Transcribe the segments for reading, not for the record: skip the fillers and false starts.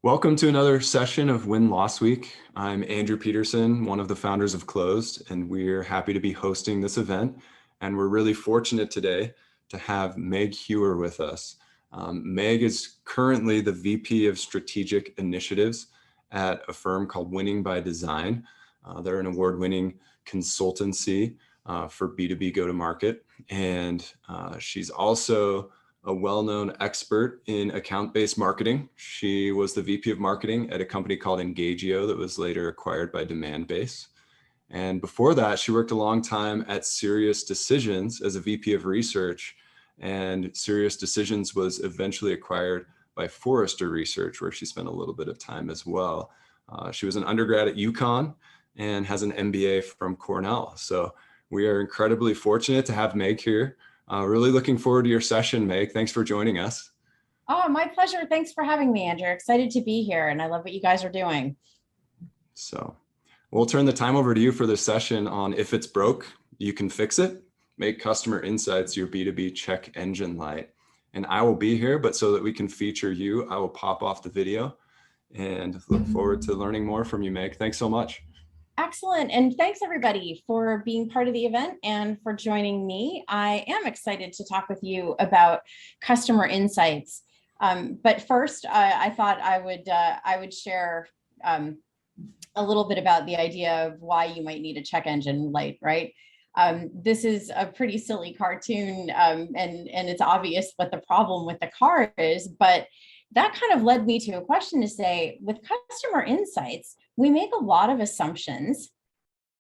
Welcome to another session of Win-Loss Week. I'm Andrew Peterson, one of the founders of Closed, and we're happy to be hosting this event. And we're really fortunate today to have Meg Hewer with us. Meg is currently the VP of Strategic Initiatives at a firm called Winning by Design. They're an award-winning consultancy for B2B go-to-market. And she's also a well-known expert in account-based marketing. She was the VP of marketing at a company called Engagio that was later acquired by Demandbase. And before that, she worked a long time at Serious Decisions as a VP of research. And Serious Decisions was eventually acquired by Forrester Research, where she spent a little bit of time as well. She was an undergrad at UConn and has an MBA from Cornell. So we are incredibly fortunate to have Meg here. Really looking forward to your session, Meg. Thanks for joining us. Oh, my pleasure. Thanks for having me, Andrew. Excited to be here, and I love what you guys are doing. So we'll turn the time over to you for the session on if it's broke, you can fix it. Make customer insights your B2B check engine light. And I will be here, but so that we can feature you, I will pop off the video and look forward to learning more from you, Meg. Thanks so much. Excellent. And thanks everybody for being part of the event and for joining me. I am excited to talk with you about customer insights. But first, I thought I would share a little bit about the idea of why you might need a check engine light, right? This is a pretty silly cartoon, and it's obvious what the problem with the car is, but that kind of led me to a question to say, with customer insights, we make a lot of assumptions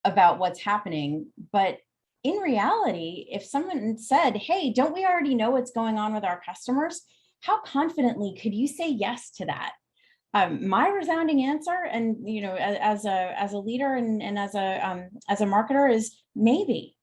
about what's happening, but in reality, if someone said, hey, don't we already know what's going on with our customers? How confidently could you say yes to that? My resounding answer, and as a leader and as a marketer, is maybe.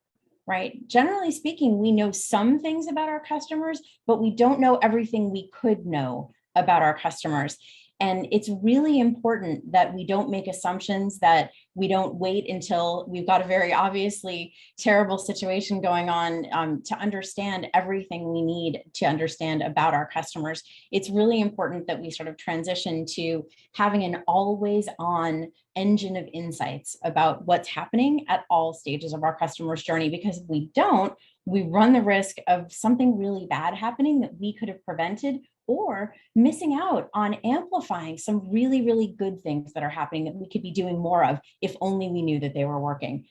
Right? Generally speaking, we know some things about our customers, but we don't know everything we could know about our customers. And it's really important that we don't make assumptions, that we don't wait until we've got a very obviously terrible situation going on to understand everything we need to understand about our customers. It's really important that we sort of transition to having an always on engine of insights about what's happening at all stages of our customer's journey, because if we don't, we run the risk of something really bad happening that we could have prevented, or missing out on amplifying some really, really good things that are happening that we could be doing more of if only we knew that they were working.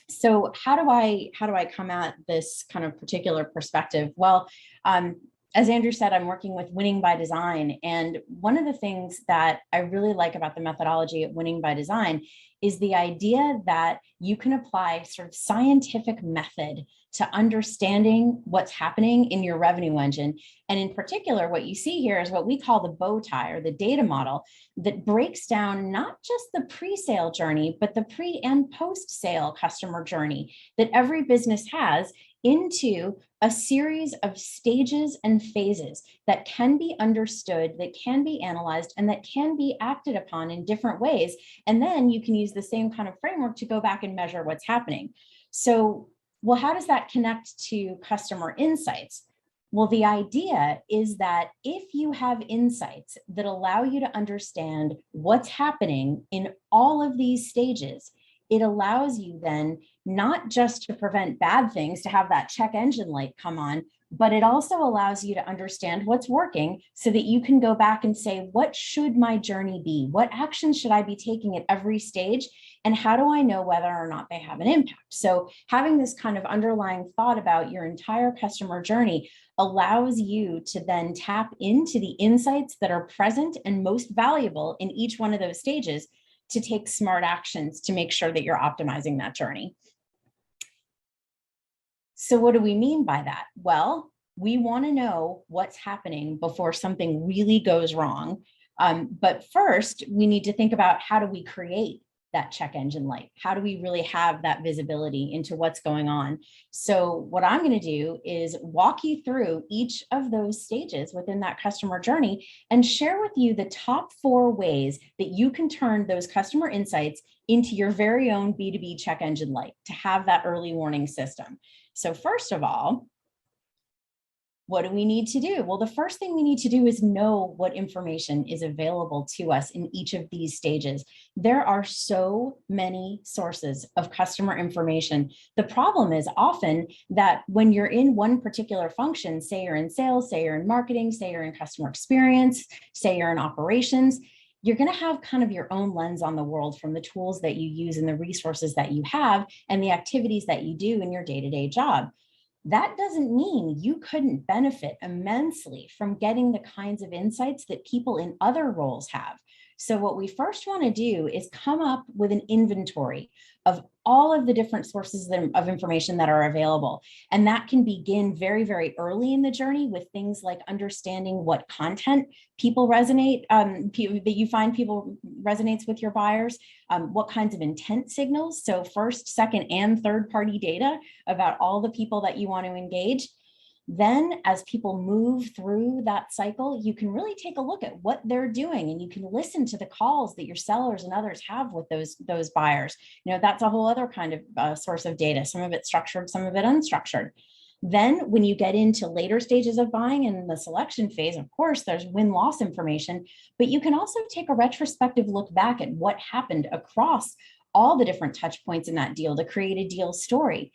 So how do I come at this kind of particular perspective? Well, as Andrew said, I'm working with Winning by Design. And one of the things that I really like about the methodology at Winning by Design is the idea that you can apply sort of scientific method to understanding what's happening in your revenue engine. And in particular, what you see here is what we call the bow tie, or the data model, that breaks down not just the pre-sale journey, but the pre and post-sale customer journey that every business has into a series of stages and phases that can be understood, that can be analyzed, and that can be acted upon in different ways. And then you can use the same kind of framework to go back and measure what's happening. So, well, how does that connect to customer insights? Well, the idea is that if you have insights that allow you to understand what's happening in all of these stages, it allows you then not just to prevent bad things, to have that check engine light come on, but it also allows you to understand what's working so that you can go back and say, what should my journey be? What actions should I be taking at every stage? And how do I know whether or not they have an impact? So having this kind of underlying thought about your entire customer journey allows you to then tap into the insights that are present and most valuable in each one of those stages to take smart actions to make sure that you're optimizing that journey. So what do we mean by that? Well, we want to know what's happening before something really goes wrong. But first, we need to think about, how do we create that check engine light? How do we really have that visibility into what's going on? So what I'm going to do is walk you through each of those stages within that customer journey and share with you the top 4 ways that you can turn those customer insights into your very own B2B check engine light to have that early warning system. So first of all, What do we need to do? Well, the first thing we need to do is know what information is available to us in each of these stages. There are so many sources of customer information. The problem is often that when you're in one particular function, say you're in sales, say you're in marketing, say you're in customer experience, say you're in operations, you're going to have kind of your own lens on the world from the tools that you use and the resources that you have and the activities that you do in your day-to-day job. That doesn't mean you couldn't benefit immensely from getting the kinds of insights that people in other roles have. So what we first want to do is come up with an inventory of all of the different sources of information that are available. And that can begin very, very early in the journey with things like understanding what content people resonate, that you find people resonates with your buyers, what kinds of intent signals. So first, second, and third party data about all the people that you want to engage. Then as people move through that cycle, you can really take a look at what they're doing and you can listen to the calls that your sellers and others have with those buyers. That's a whole other kind of source of data, some of it structured, some of it unstructured. Then when you get into later stages of buying and the selection phase, of course, there's win-loss information, but you can also take a retrospective look back at what happened across all the different touch points in that deal to create a deal story.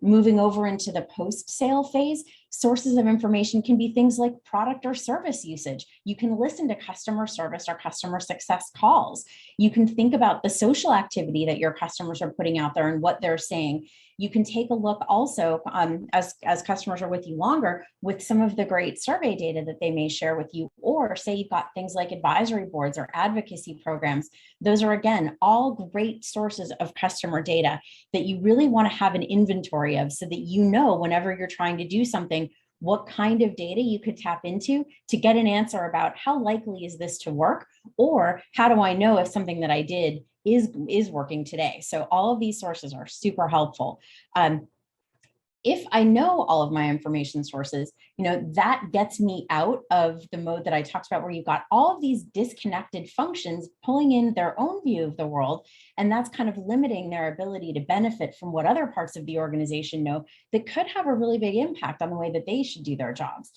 Moving over into the post-sale phase, sources of information can be things like product or service usage. You can listen to customer service or customer success calls. You can think about the social activity that your customers are putting out there and what they're saying. You can take a look also as customers are with you longer with some of the great survey data that they may share with you, or say you've got things like advisory boards or advocacy programs. Those are, again, all great sources of customer data that you really want to have an inventory of so that you know whenever you're trying to do something, what kind of data you could tap into to get an answer about how likely is this to work, or how do I know if something that I did is working today. So all of these sources are super helpful. If I know all of my information sources, that gets me out of the mode that I talked about, where you've got all of these disconnected functions pulling in their own view of the world. And that's kind of limiting their ability to benefit from what other parts of the organization know that could have a really big impact on the way that they should do their jobs.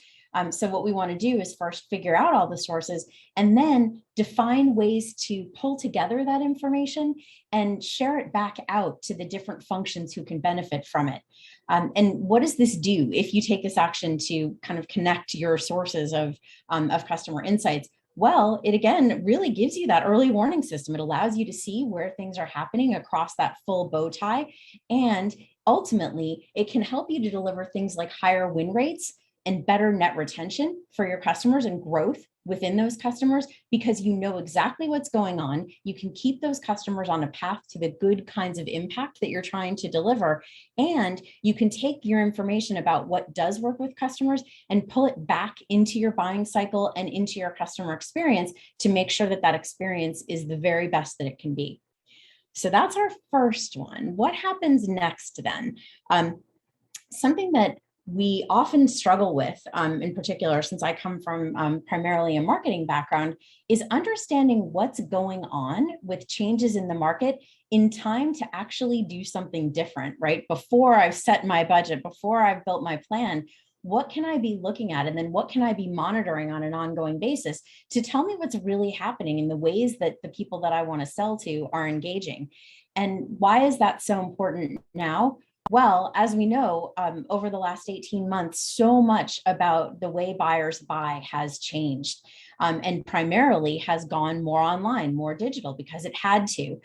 So what we want to do is first figure out all the sources and then define ways to pull together that information and share it back out to the different functions who can benefit from it. And what does this do if you take this action to kind of connect your sources of customer insights? Well, it again really gives you that early warning system. It allows you to see where things are happening across that full bow tie. And ultimately, it can help you to deliver things like higher win rates and better net retention for your customers and growth within those customers, because you know exactly what's going on. You can keep those customers on a path to the good kinds of impact that you're trying to deliver. And you can take your information about what does work with customers and pull it back into your buying cycle and into your customer experience to make sure that that experience is the very best that it can be. So that's our first one. What happens next then? Something that we often struggle with, in particular, since I come from primarily a marketing background, is understanding what's going on with changes in the market in time to actually do something different, right? Before I've set my budget, before I've built my plan, what can I be looking at? And then what can I be monitoring on an ongoing basis to tell me what's really happening in the ways that the people that I want to sell to are engaging? And why is that so important now? Well, as we know, over the last 18 months, so much about the way buyers buy has changed, and primarily has gone more online, more digital, because it had to.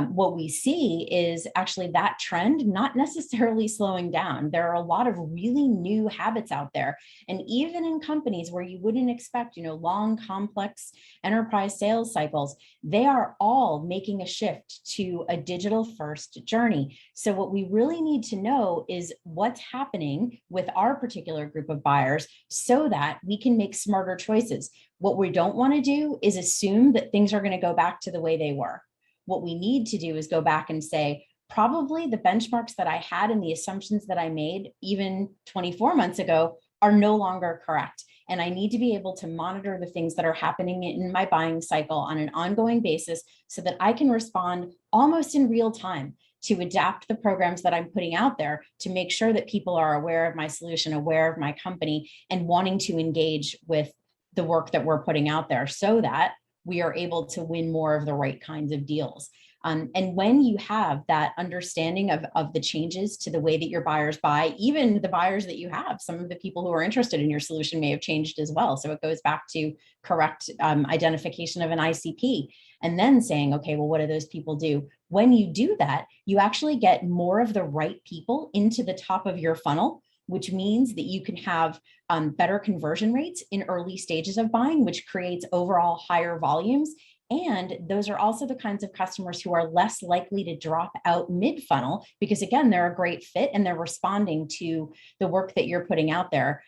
What we see is actually that trend not necessarily slowing down. There are a lot of really new habits out there. And even in companies where you wouldn't expect, long, complex enterprise sales cycles, they are all making a shift to a digital first journey. So what we really need to know is what's happening with our particular group of buyers so that we can make smarter choices. What we don't want to do is assume that things are going to go back to the way they were. What we need to do is go back and say, probably the benchmarks that I had and the assumptions that I made even 24 months ago are no longer correct. And I need to be able to monitor the things that are happening in my buying cycle on an ongoing basis so that I can respond almost in real time to adapt the programs that I'm putting out there to make sure that people are aware of my solution, aware of my company, and wanting to engage with the work that we're putting out there so that we are able to win more of the right kinds of deals. And when you have that understanding of the changes to the way that your buyers buy, even the buyers that you have, some of the people who are interested in your solution may have changed as well. So it goes back to correct identification of an ICP, and then saying, okay, well, what do those people do? When you do that, you actually get more of the right people into the top of your funnel, which means that you can have better conversion rates in early stages of buying, which creates overall higher volumes. And those are also the kinds of customers who are less likely to drop out mid-funnel because, again, they're a great fit and they're responding to the work that you're putting out there,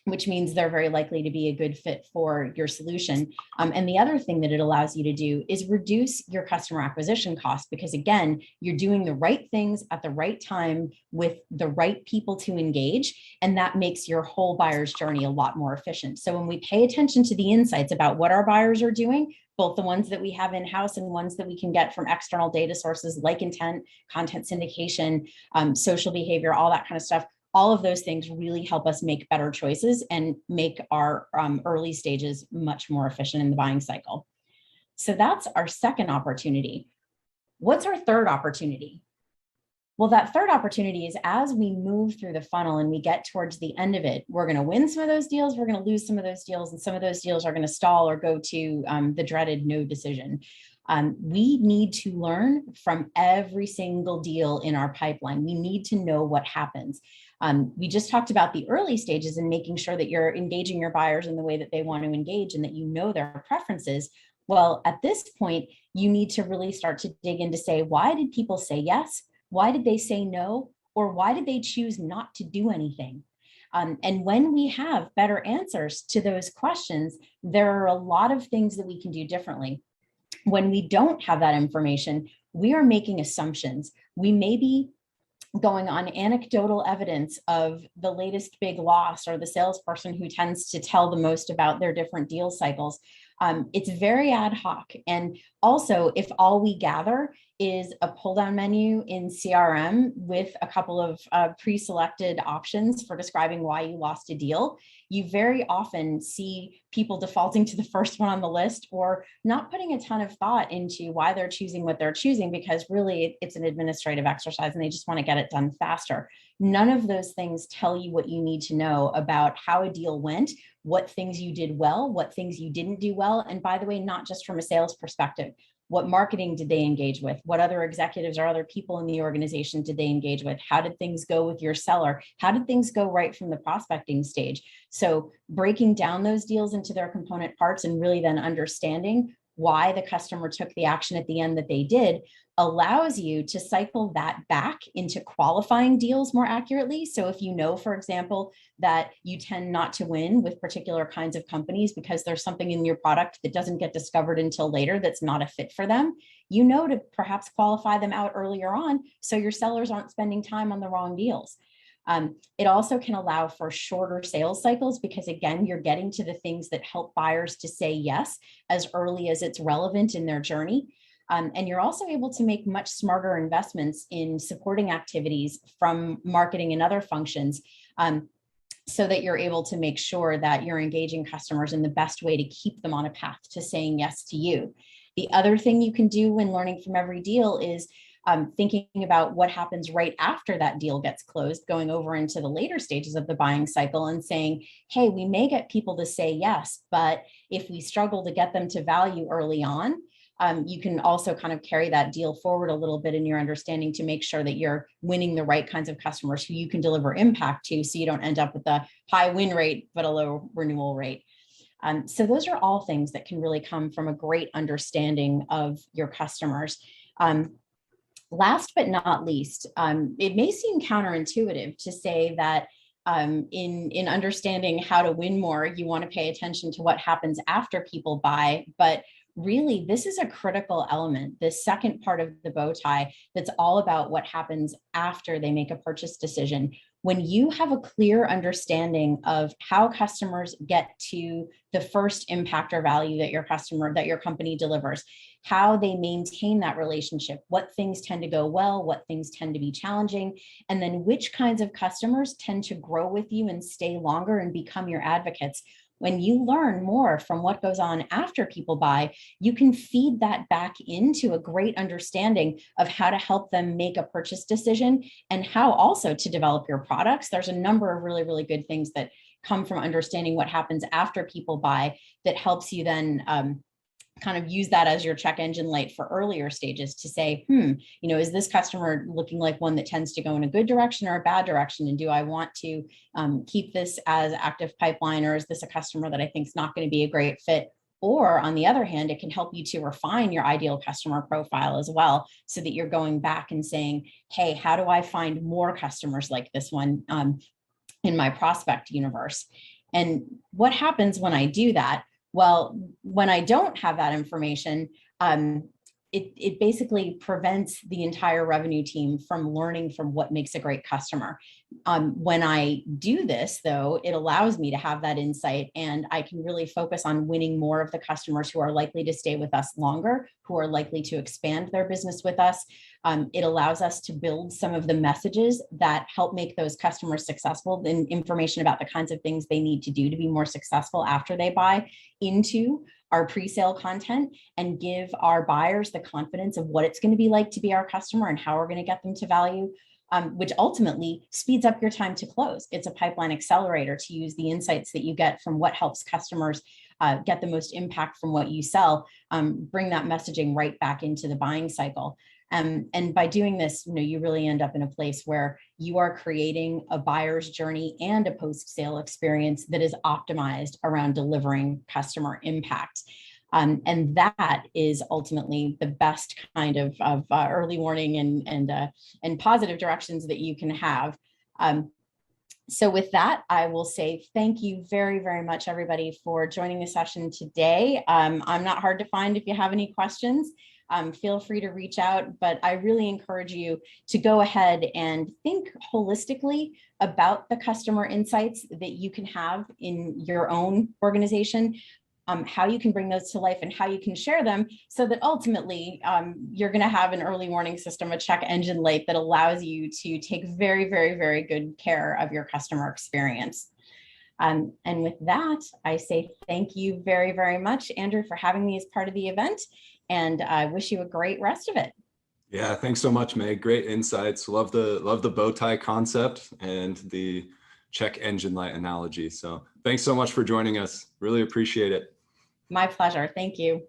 which means they're very likely to be a good fit for your solution. And the other thing that it allows you to do is reduce your customer acquisition cost because, again, you're doing the right things at the right time with the right people to engage, and that makes your whole buyer's journey a lot more efficient. So when we pay attention to the insights about what our buyers are doing, both the ones that we have in-house and ones that we can get from external data sources like intent, content syndication, social behavior, all that kind of stuff, all of those things really help us make better choices and make our early stages much more efficient in the buying cycle. So that's our second opportunity. What's our third opportunity? Well, that third opportunity is as we move through the funnel and we get towards the end of it, we're going to win some of those deals, we're going to lose some of those deals, and some of those deals are going to stall or go to the dreaded no decision. We need to learn from every single deal in our pipeline. We need to know what happens. We just talked about the early stages and making sure that you're engaging your buyers in the way that they want to engage and that you know their preferences. Well, at this point, you need to really start to dig in to say, why did people say yes? Why did they say no? Or why did they choose not to do anything? And when we have better answers to those questions, there are a lot of things that we can do differently. When we don't have that information, we are making assumptions. We may be going on anecdotal evidence of the latest big loss or the salesperson who tends to tell the most about their different deal cycles. It's very ad hoc. And also, if all we gather is a pull down menu in CRM with a couple of pre-selected options for describing why you lost a deal, you very often see people defaulting to the first one on the list or not putting a ton of thought into why they're choosing what they're choosing, because really it's an administrative exercise and they just want to get it done faster. None of those things tell you what you need to know about how a deal went, what things you did well, what things you didn't do well. And by the way, not just from a sales perspective, what marketing did they engage with? What other executives or other people in the organization did they engage with? How did things go with your seller? How did things go right from the prospecting stage? So breaking down those deals into their component parts and really then understanding why the customer took the action at the end that they did allows you to cycle that back into qualifying deals more accurately. So if you know, for example, that you tend not to win with particular kinds of companies because there's something in your product that doesn't get discovered until later that's not a fit for them, you know to perhaps qualify them out earlier on so your sellers aren't spending time on the wrong deals. It also can allow for shorter sales cycles because, again, you're getting to the things that help buyers to say yes as early as it's relevant in their journey. And you're also able to make much smarter investments in supporting activities from marketing and other functions so that you're able to make sure that you're engaging customers in the best way to keep them on a path to saying yes to you. The other thing you can do when learning from every deal is thinking about what happens right after that deal gets closed, going over into the later stages of the buying cycle and saying, hey, we may get people to say yes, but if we struggle to get them to value early on, you can also kind of carry that deal forward a little bit in your understanding to make sure that you're winning the right kinds of customers who you can deliver impact to so you don't end up with a high win rate, but a low renewal rate. So those are all things that can really come from a great understanding of your customers. Last but not least, it may seem counterintuitive to say that in understanding how to win more, you want to pay attention to what happens after people buy, but really, this is a critical element, the second part of the bow tie that's all about what happens after they make a purchase decision. when you have a clear understanding of how customers get to the first impact or value that your company delivers, how they maintain that relationship, what things tend to go well, what things tend to be challenging, and then which kinds of customers tend to grow with you and stay longer and become your advocates. When you learn more from what goes on after people buy, you can feed that back into a great understanding of how to help them make a purchase decision and how also to develop your products. There's a number of really, really good things that come from understanding what happens after people buy that helps you then kind of use that as your check engine light for earlier stages to say, is this customer looking like one that tends to go in a good direction or a bad direction? And do I want to keep this as active pipeline, or is this a customer that I think is not going to be a great fit? Or on the other hand, it can help you to refine your ideal customer profile as well, so that you're going back and saying, hey, how do I find more customers like this one in my prospect universe? And what happens when I do that? Well, when I don't have that information, it basically prevents the entire revenue team from learning from what makes a great customer. When I do this, though, it allows me to have that insight, and I can really focus on winning more of the customers who are likely to stay with us longer, who are likely to expand their business with us. It allows us to build some of the messages that help make those customers successful, and information about the kinds of things they need to do to be more successful after they buy into our pre-sale content, and give our buyers the confidence of what it's going to be like to be our customer and how we're going to get them to value, which ultimately speeds up your time to close. It's a pipeline accelerator to use the insights that you get from what helps customers get the most impact from what you sell, bring that messaging right back into the buying cycle. And by doing this, you really end up in a place where you are creating a buyer's journey and a post-sale experience that is optimized around delivering customer impact. And that is ultimately the best kind of early warning and positive directions that you can have. So with that, I will say thank you very, very much, everybody, for joining the session today. I'm not hard to find if you have any questions. Feel free to reach out, but I really encourage you to go ahead and think holistically about the customer insights that you can have in your own organization, how you can bring those to life and how you can share them, so that ultimately you're going to have an early warning system, a check engine light that allows you to take very, very, very good care of your customer experience. And with that, I say thank you very, very much, Andrew, for having me as part of the event. And I wish you a great rest of it. Yeah, thanks so much, Meg. Great insights. Love the bow tie concept and the check engine light analogy. So thanks so much for joining us. Really appreciate it. My pleasure. Thank you.